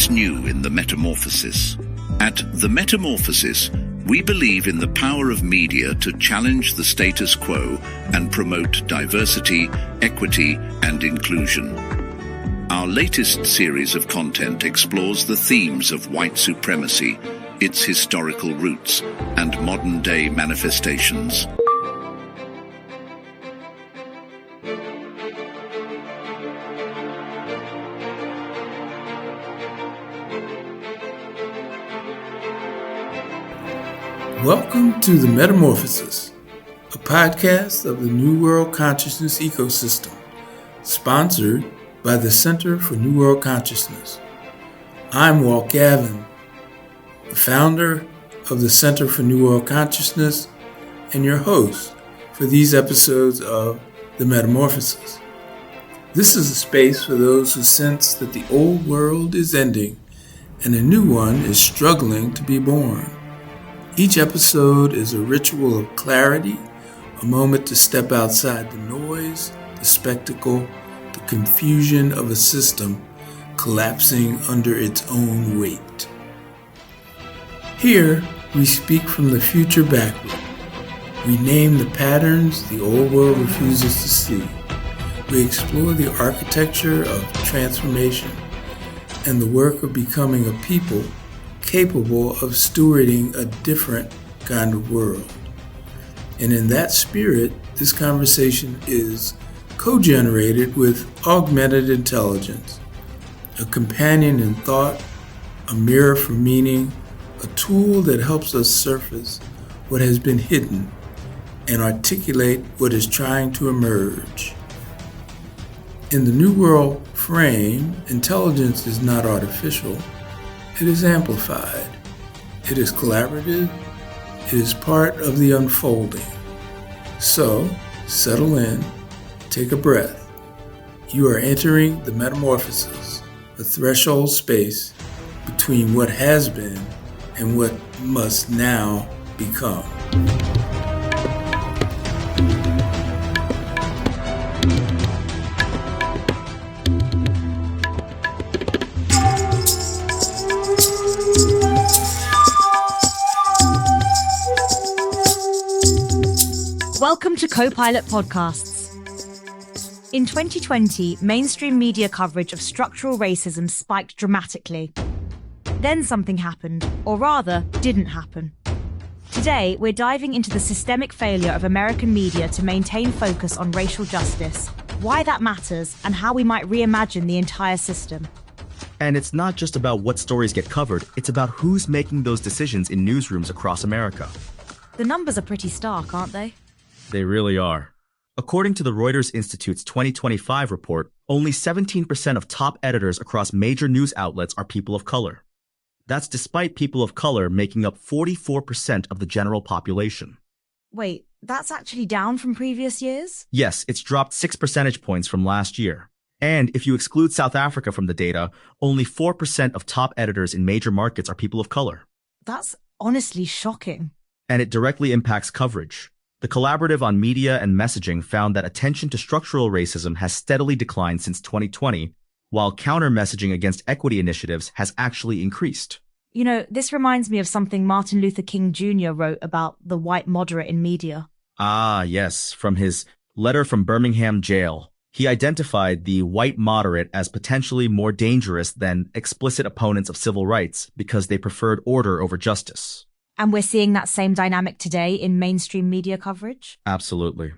What's new in the Metamorphosis? At The Metamorphosis, we believe in the power of media to challenge the status quo and promote diversity, equity, and inclusion. Our latest series of content explores the themes of white supremacy, its historical roots, and modern-day manifestations. Welcome to The Metamorphosis, a podcast of the New World Consciousness ecosystem, sponsored by the Center for New World Consciousness. I'm Walt Gavin, the founder of the Center for New World Consciousness and your host for these episodes of The Metamorphosis. This is a space for those who sense that the old world is ending and a new one is struggling to be born. Each episode is a ritual of clarity, a moment to step outside the noise, the spectacle, the confusion of a system collapsing under its own weight. Here, we speak from the future backward. We name the patterns the old world refuses to see. We explore the architecture of transformation and the work of becoming a people capable of stewarding a different kind of world. And in that spirit, this conversation is co-generated with augmented intelligence, a companion in thought, a mirror for meaning, a tool that helps us surface what has been hidden and articulate what is trying to emerge. In the New World frame, intelligence is not artificial. It is amplified. It is collaborative. It is part of the unfolding. So, settle in, take a breath. You are entering the metamorphosis, a threshold space between what has been and what must now become. Welcome to Copilot Podcasts. In 2020, mainstream media coverage of structural racism spiked dramatically. Then something happened, or rather, didn't happen. Today, we're diving into the systemic failure of American media to maintain focus on racial justice, why that matters, and how we might reimagine the entire system. And it's not just about what stories get covered, it's about who's making those decisions in newsrooms across America. The numbers are pretty stark, aren't they? They really are. According to the Reuters Institute's 2025 report, only 17% of top editors across major news outlets are people of color. That's despite people of color making up 44% of the general population. Wait, that's actually down from previous years? Yes, it's dropped 6 percentage points from last year. And if you exclude South Africa from the data, only 4% of top editors in major markets are people of color. That's honestly shocking. And it directly impacts coverage. The Collaborative on Media and Messaging found that attention to structural racism has steadily declined since 2020, while counter-messaging against equity initiatives has actually increased. You know, this reminds me of something Martin Luther King Jr. wrote about the white moderate in media. Ah, yes, from his letter from Birmingham jail. He identified the white moderate as potentially more dangerous than explicit opponents of civil rights because they preferred order over justice. And we're seeing that same dynamic today in mainstream media coverage? Absolutely.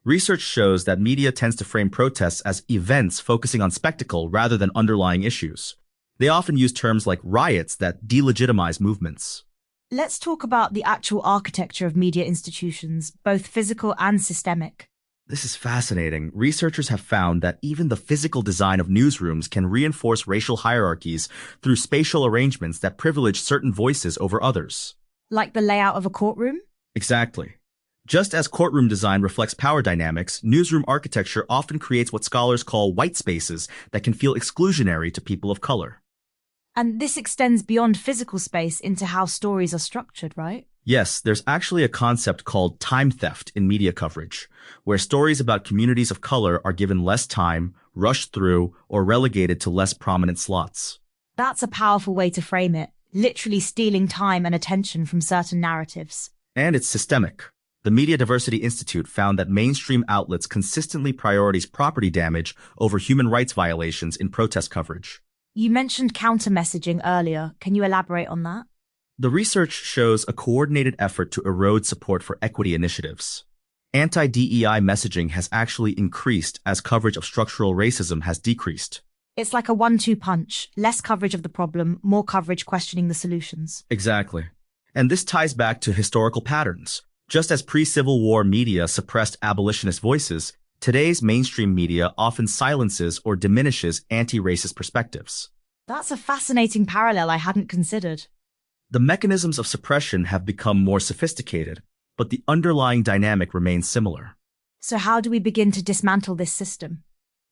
Research shows that media tends to frame protests as events focusing on spectacle rather than underlying issues. They often use terms like riots that delegitimize movements. Let's talk about the actual architecture of media institutions, both physical and systemic. This is fascinating. Researchers have found that even the physical design of newsrooms can reinforce racial hierarchies through spatial arrangements that privilege certain voices over others. Like the layout of a courtroom? Exactly. Just as courtroom design reflects power dynamics, newsroom architecture often creates what scholars call white spaces that can feel exclusionary to people of color. And this extends beyond physical space into how stories are structured, right? Yes, there's actually a concept called time theft in media coverage, where stories about communities of color are given less time, rushed through, or relegated to less prominent slots. That's a powerful way to frame it, literally stealing time and attention from certain narratives. And it's systemic. The Media Diversity Institute found that mainstream outlets consistently prioritize property damage over human rights violations in protest coverage. You mentioned counter-messaging earlier. Can you elaborate on that? The research shows a coordinated effort to erode support for equity initiatives. Anti-DEI messaging has actually increased as coverage of structural racism has decreased. It's like a 1-2 punch. Less coverage of the problem, more coverage questioning the solutions. Exactly. And this ties back to historical patterns. Just as pre-Civil War media suppressed abolitionist voices, today's mainstream media often silences or diminishes anti-racist perspectives. That's a fascinating parallel I hadn't considered. The mechanisms of suppression have become more sophisticated, but the underlying dynamic remains similar. So how do we begin to dismantle this system?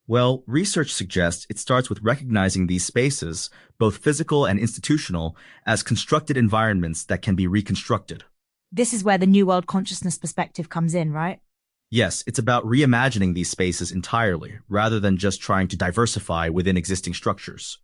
Well, research suggests it starts with recognizing these spaces, both physical and institutional, as constructed environments that can be reconstructed. This is where the New World Consciousness perspective comes in, right? Yes, it's about reimagining these spaces entirely, rather than just trying to diversify within existing structures.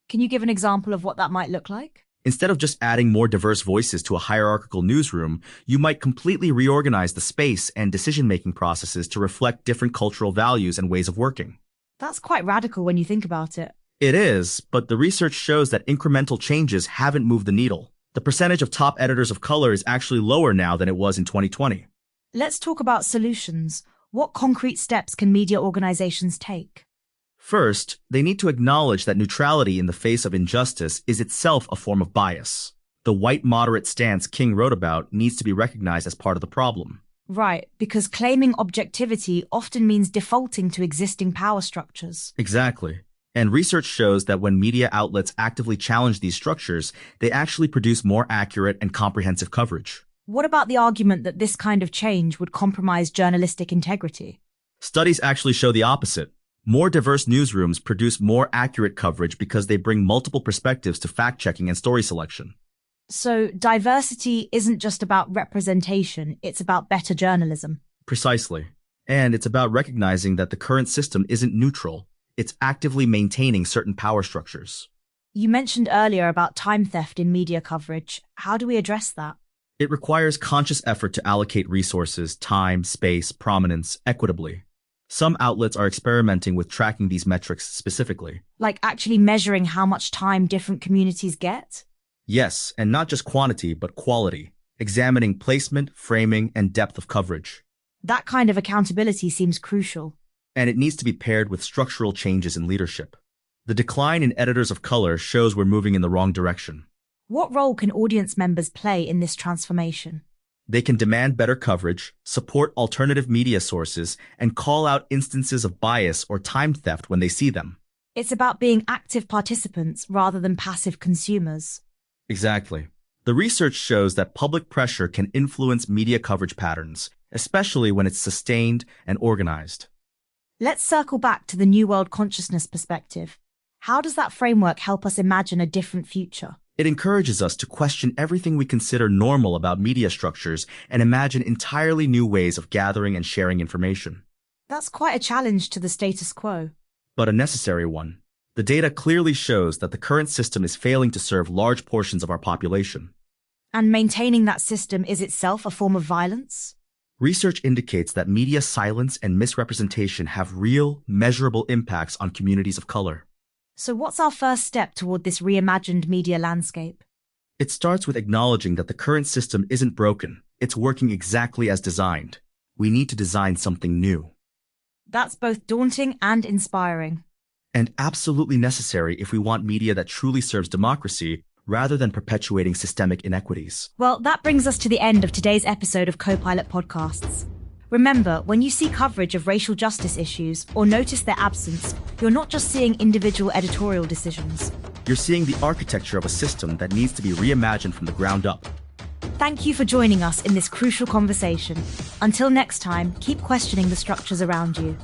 Can you give an example of what that might look like? Instead of just adding more diverse voices to a hierarchical newsroom, you might completely reorganize the space and decision-making processes to reflect different cultural values and ways of working. That's quite radical when you think about it. It is, but the research shows that incremental changes haven't moved the needle. The percentage of top editors of color is actually lower now than it was in 2020. Let's talk about solutions. What concrete steps can media organizations take? First, they need to acknowledge that neutrality in the face of injustice is itself a form of bias. The white moderate stance King wrote about needs to be recognized as part of the problem. Right, because claiming objectivity often means defaulting to existing power structures. Exactly. And research shows that when media outlets actively challenge these structures, they actually produce more accurate and comprehensive coverage. What about the argument that this kind of change would compromise journalistic integrity? Studies actually show the opposite. More diverse newsrooms produce more accurate coverage because they bring multiple perspectives to fact-checking and story selection. So diversity isn't just about representation, it's about better journalism. Precisely. And it's about recognizing that the current system isn't neutral. It's actively maintaining certain power structures. You mentioned earlier about time theft in media coverage. How do we address that? It requires conscious effort to allocate resources, time, space, prominence, equitably. Some outlets are experimenting with tracking these metrics specifically. Like actually measuring how much time different communities get? Yes, and not just quantity, but quality, examining placement, framing, and depth of coverage. That kind of accountability seems crucial. And it needs to be paired with structural changes in leadership. The decline in editors of color shows we're moving in the wrong direction. What role can audience members play in this transformation? They can demand better coverage, support alternative media sources, and call out instances of bias or time theft when they see them. It's about being active participants rather than passive consumers. Exactly. The research shows that public pressure can influence media coverage patterns, especially when it's sustained and organized. Let's circle back to the New World Consciousness perspective. How does that framework help us imagine a different future? It encourages us to question everything we consider normal about media structures and imagine entirely new ways of gathering and sharing information. That's quite a challenge to the status quo. But a necessary one. The data clearly shows that the current system is failing to serve large portions of our population. And maintaining that system is itself a form of violence? Research indicates that media silence and misrepresentation have real, measurable impacts on communities of color. So what's our first step toward this reimagined media landscape? It starts with acknowledging that the current system isn't broken. It's working exactly as designed. We need to design something new. That's both daunting and inspiring. And absolutely necessary if we want media that truly serves democracy rather than perpetuating systemic inequities. Well, that brings us to the end of today's episode of Copilot Podcasts. Remember, when you see coverage of racial justice issues or notice their absence, you're not just seeing individual editorial decisions. You're seeing the architecture of a system that needs to be reimagined from the ground up. Thank you for joining us in this crucial conversation. Until next time, keep questioning the structures around you.